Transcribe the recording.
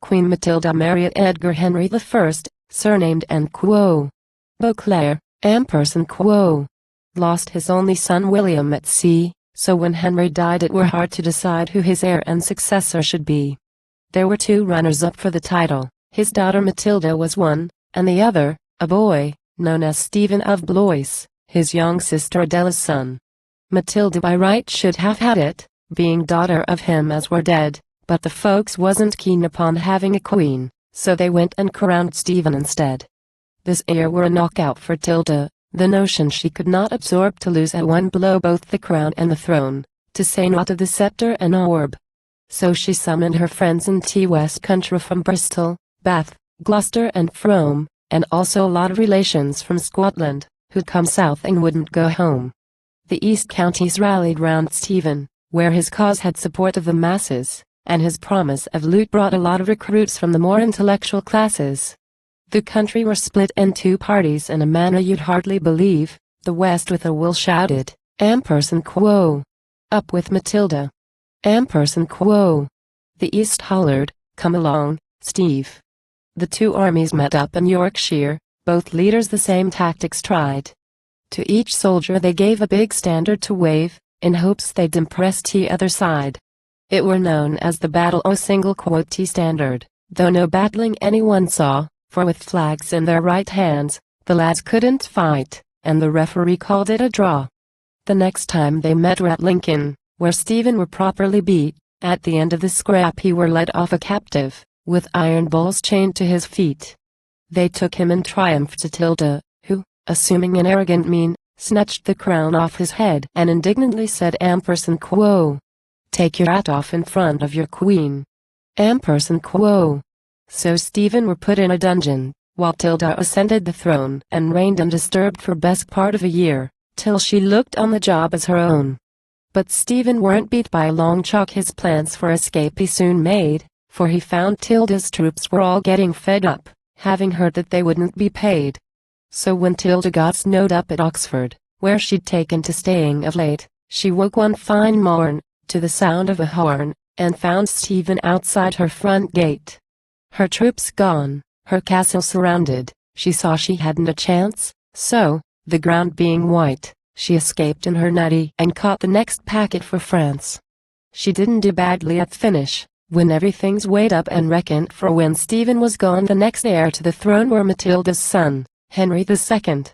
Queen Matilda married Edgar Henry I, surnamed N. Beauclerc, Quo. Lost his only son William at sea, so when Henry died it were hard to decide who his heir and successor should be. There were two runners-up for the title. His daughter Matilda was one, and the other, a boy, known as Stephen of Blois, his young sister Adela's son. Matilda by right should have had it, being daughter of him as were dead, but the folks wasn't keen upon having a queen, so they went and crowned Stephen instead. This heir were a knockout for Tilda, the notion she could not absorb to lose at one blow both the crown and the throne, to say naught of the sceptre and orb. So she summoned her friends in T West country from Bristol, Bath, Gloucester and Frome, and also a lot of relations from Scotland, who'd come south and wouldn't go home. The East Counties rallied round Stephen, where his cause had support of the masses, and his promise of loot brought a lot of recruits from the more intellectual classes. The country were split in two parties in a manner you'd hardly believe. The West with a will shouted, Quo. Up with Matilda. Quo. The East hollered, come along, Steve. The two armies met up in Yorkshire, both leaders the same tactics tried. To each soldier they gave a big standard to wave, in hopes they'd impress the other side. It were known as the Battle o' Single Quote Standard, though no battling anyone saw, for with flags in their right hands, the lads couldn't fight, and the referee called it a draw. The next time they met were at Lincoln, where Stephen were properly beat. At the end of the scrap he were led off a captive, with iron balls chained to his feet. They took him in triumph to Tilda, who, assuming an arrogant mien, snatched the crown off his head and indignantly said Quo. Take your hat off in front of your queen. Quo. So Stephen were put in a dungeon, while Tilda ascended the throne and reigned undisturbed for best part of a year, till she looked on the job as her own. But Stephen weren't beat by a long chalk. His plans for escape he soon made, for he found Tilda's troops were all getting fed up, having heard that they wouldn't be paid. So when Tilda got snowed up at Oxford, where she'd taken to staying of late, she woke one fine morn, to the sound of a horn, and found Stephen outside her front gate. Her troops gone, her castle surrounded, she saw she hadn't a chance, so, the ground being white, she escaped in her natty and caught the next packet for France. She didn't do badly at finish, when everything's weighed up and reckoned for. When Stephen was gone, the next heir to the throne were Matilda's son, Henry II.